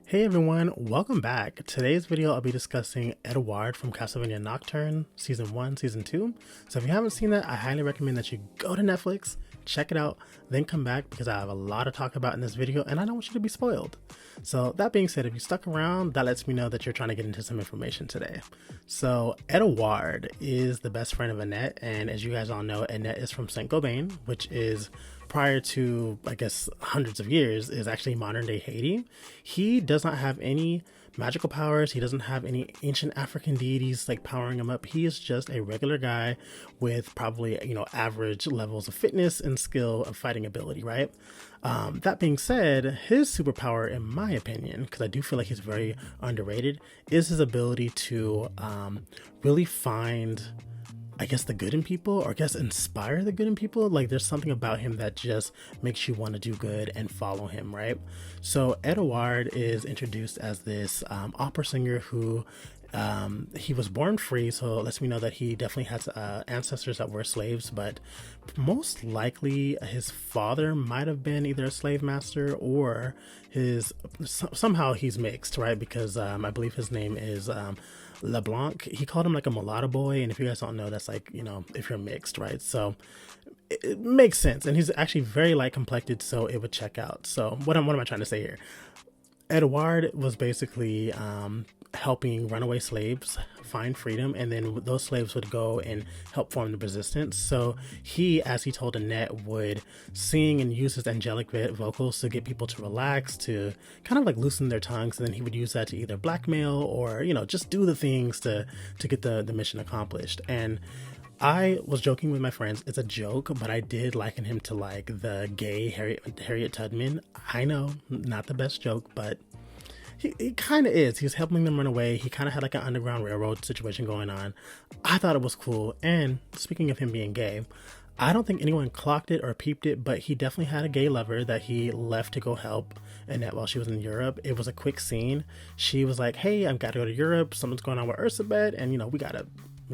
Hey everyone, welcome back. Today's video I'll be discussing Edouard from Castlevania Nocturne, Season 1, Season 2. So if you haven't seen that, I highly recommend that you go to Netflix, check it out, then come back because I have a lot to talk about in this video and I don't want you to be spoiled. So that being said, if you stuck around, that lets me know that you're trying to get into some information today. So Edouard is the best friend of Annette, and as you guys all know, Annette is from Saint-Gobain, which is prior to, I guess, hundreds of years, is actually modern day Haiti. He does not have any magical powers. He doesn't have any ancient African deities like powering him up. He is just a regular guy with probably, average levels of fitness and skill of fighting ability, right? That being said, his superpower, in my opinion, because I do feel like he's very underrated, is his ability to really find, I guess, the good in people, or I guess inspire the good in people. Like there's something about him that just makes you want to do good and follow him, right? So Edouard is introduced as this opera singer who he was born free, so it lets me know that he definitely has ancestors that were slaves, but most likely his father might have been either a slave master or somehow he's mixed, right? Because I believe his name is LeBlanc. He called him like a mulatto boy, and if you guys don't know, that's like, if you're mixed, right? So it makes sense, and he's actually very light complected, so it would check out. So what am I trying to say here? Edouard was basically helping runaway slaves find freedom, and then those slaves would go and help form the resistance. So he, as he told Annette, would sing and use his angelic vocals to get people to relax, to kind of like loosen their tongues, and then he would use that to either blackmail or just do the things to get the mission accomplished. And I was joking with my friends, it's a joke, but I did liken him to like the gay Harriet Tubman. I know, not the best joke, but he kind of is. He was helping them run away. He kind of had like an Underground Railroad situation going on. I thought it was cool. And speaking of him being gay, I don't think anyone clocked it or peeped it, but he definitely had a gay lover that he left to go help Annette while she was in Europe. It was a quick scene. She was like, hey, I've got to go to Europe. Something's going on with Ursabet, and we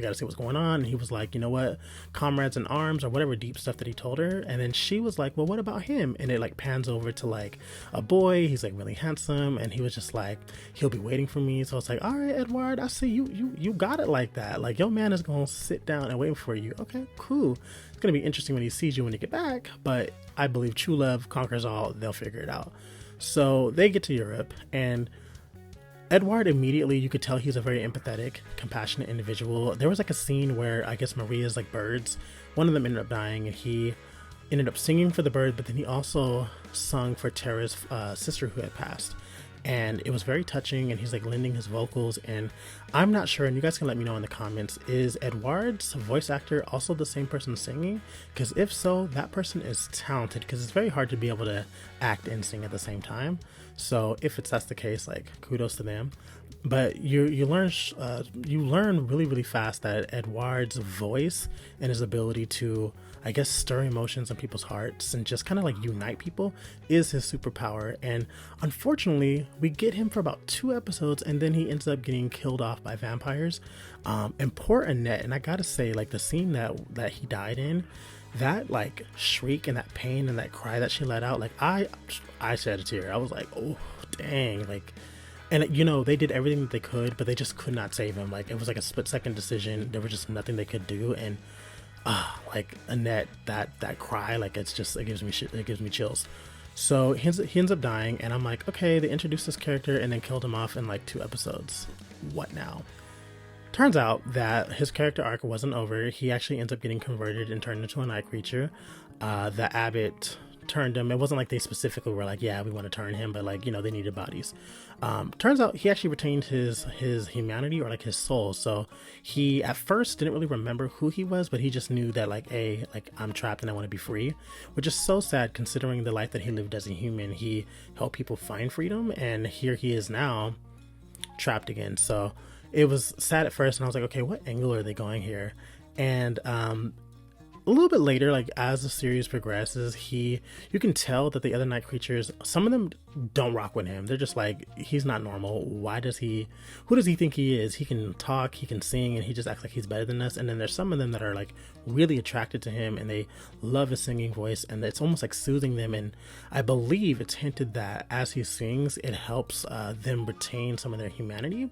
gotta see what's going on. And he was like, you know what, comrades in arms, or whatever deep stuff that he told her. And then she was like, well, what about him? And it like pans over to like a boy. He's like really handsome, and he was just like, he'll be waiting for me. So it's like, all right, Edouard, I see you got it like that. Like your man is gonna sit down and wait for you. Okay, cool. It's gonna be interesting when he sees you when you get back, but I believe true love conquers all. They'll figure it out. So they get to Europe, and Edouard immediately, you could tell he's a very empathetic, compassionate individual. There was like a scene where I guess Maria's like birds. One of them ended up dying, and he ended up singing for the bird, but then he also sung for Tara's sister who had passed. And it was very touching, and he's like lending his vocals. And I'm not sure, and you guys can let me know in the comments, is Edouard's voice actor also the same person singing? Because if so, that person is talented, because it's very hard to be able to act and sing at the same time. So if that's the case, like kudos to them. But you learn really, really fast that Edouard's voice and his ability to, I guess, stir emotions in people's hearts and just kind of like unite people is his superpower. And unfortunately, we get him for about 2 episodes, and then he ends up getting killed off by vampires. And poor Annette, and I gotta say, like the scene that he died in, that like shriek and that pain and that cry that she let out, like I shed a tear. I was like, oh dang, like. And they did everything that they could, but they just could not save him. Like it was like a split-second decision. There was just nothing they could do. And like Annette, that cry, like it gives me chills. So he ends up dying, and I'm like, okay, they introduced this character and then killed him off in like 2 episodes. What now? Turns out that his character arc wasn't over. He actually ends up getting converted and turned into a nightcreature. The abbot turned him. It wasn't like they specifically were like, yeah, we want to turn him, but like, they needed bodies. Turns out he actually retained his humanity, or like his soul. So he at first didn't really remember who he was, but he just knew that like, hey, like I'm trapped and I want to be free, which is so sad considering the life that he lived as a human. He helped people find freedom, and here he is now trapped again. So it was sad at first, and I was like, okay, what angle are they going here? And a little bit later, like as the series progresses, you can tell that the other night creatures, some of them don't rock with him. They're just like, he's not normal. Who does he think he is? He can talk, he can sing, and he just acts like he's better than us. And then there's some of them that are like really attracted to him and they love his singing voice, and it's almost like soothing them. And I believe it's hinted that as he sings, it helps them retain some of their humanity.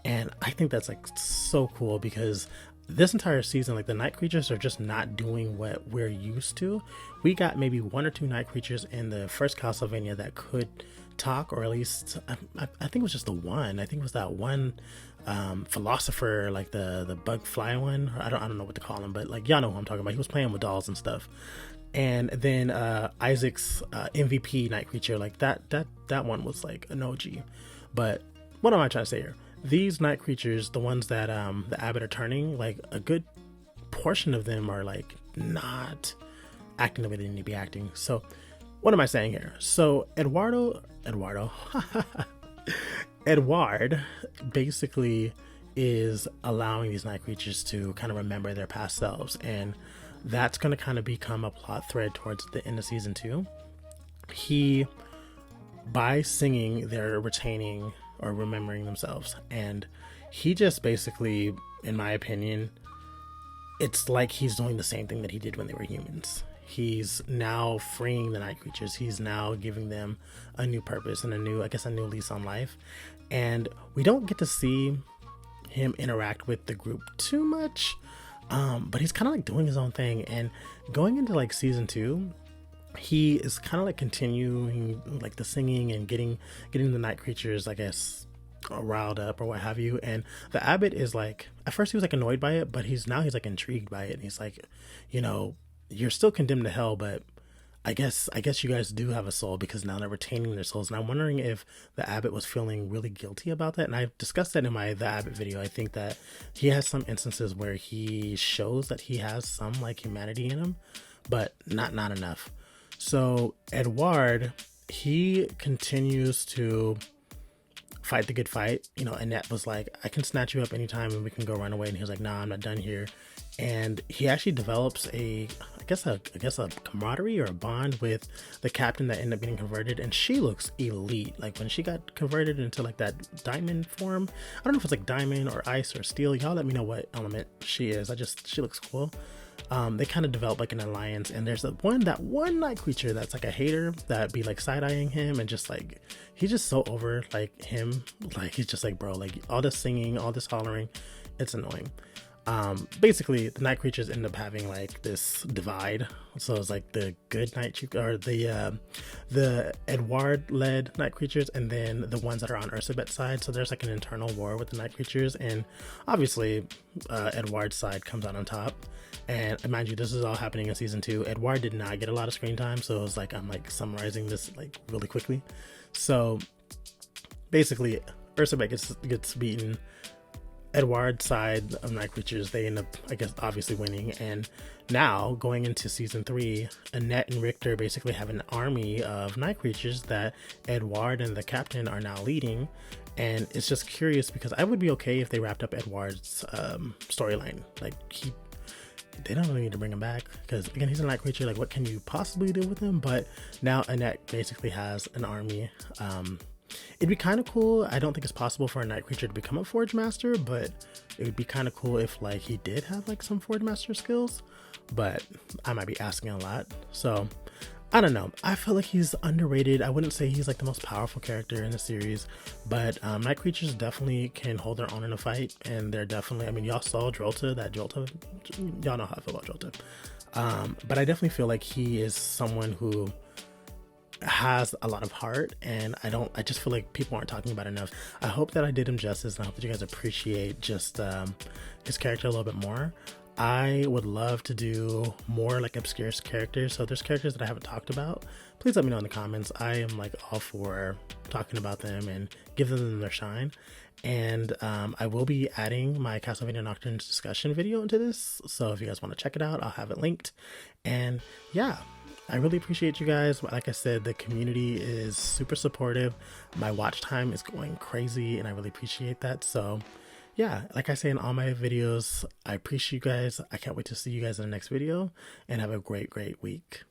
And I think that's like so cool, because this entire season, like, the night creatures are just not doing what we're used to. We got maybe one or two night creatures in the first Castlevania that could talk, or at least I think it was just the one. I think it was that one philosopher, like the bug fly one. I don't know what to call him, but like, y'all know who I'm talking about. He was playing with dolls and stuff. And then Isaac's MVP night creature, like that one was like an OG. But what am I trying to say here? These night creatures, the ones that the abbot are turning, like a good portion of them are like not acting the way they need to be acting. So what am I saying here? So Edouard basically is allowing these night creatures to kind of remember their past selves, and that's going to kind of become a plot thread towards the end of season 2. By singing, they're retaining or remembering themselves, and he just basically, in my opinion, it's like he's doing the same thing that he did when they were humans. He's now freeing the night creatures. He's now giving them a new purpose and a new lease on life. And we don't get to see him interact with the group too much, but he's kind of like doing his own thing. And going into like season 2, he is kind of like continuing like the singing and getting the night creatures, I guess, riled up or what have you. And the abbot is like, at first he was like annoyed by it, but he's like intrigued by it. And he's like, you're still condemned to hell, but I guess you guys do have a soul, because now they're retaining their souls. And I'm wondering if the abbot was feeling really guilty about that. And I discussed that in the abbot video. I think that he has some instances where he shows that he has some like humanity in him, but not enough. So Edouard, he continues to fight the good fight. Annette was like, I can snatch you up anytime and we can go run away. And he was like, nah, I'm not done here. And he actually develops I guess a camaraderie or a bond with the captain that ended up getting converted. And she looks elite. Like when she got converted into like that diamond form, I don't know if it's like diamond or ice or steel. Y'all let me know what element she is. she looks cool. They kind of develop like an alliance, and there's that one night creature that's like a hater that be like side-eyeing him, and just like, he's just so over like him. Like, he's just like, bro, like all this singing, all this hollering, it's annoying. Basically the night creatures end up having like this divide. So it's like the good night or the Edouard led night creatures, and then the ones that are on Ursabet's side. So there's like an internal war with the night creatures, and obviously Edouard's side comes out on top. And mind you, this is all happening in season 2. Edouard did not get a lot of screen time, so it was like, I'm like summarizing this like really quickly. So basically Ursabet gets beaten. Edouard's side of night creatures, they end up, I guess, obviously winning. And now going into season 3, Annette and Richter basically have an army of night creatures that Edouard and the captain are now leading. And it's just curious, because I would be okay if they wrapped up Edouard's storyline. Like, they don't really need to bring him back, because again, he's a night creature. Like, what can you possibly do with him? But now Annette basically has an army. It'd be kind of cool. I don't think it's possible for a night creature to become a Forge Master, but it would be kind of cool if like he did have like some Forge Master skills, but I might be asking a lot. So I don't know. I feel like he's underrated. I wouldn't say he's like the most powerful character in the series, but night creatures definitely can hold their own in a fight, and they're definitely, I mean, y'all saw Jolta, y'all know how I feel about Jolta. But I definitely feel like he is someone who has a lot of heart, and I just feel like people aren't talking about it enough. I hope that I did him justice, and I hope that you guys appreciate just his character a little bit more. I would love to do more like obscure characters, so if there's characters that I haven't talked about, please let me know in the comments. I am like all for talking about them and giving them their shine. And I will be adding my Castlevania Nocturne discussion video into this, so if you guys want to check it out, I'll have it linked. And yeah, I really appreciate you guys. Like I said, the community is super supportive. My watch time is going crazy, and I really appreciate that. So yeah, like I say in all my videos, I appreciate you guys. I can't wait to see you guys in the next video, and have a great week.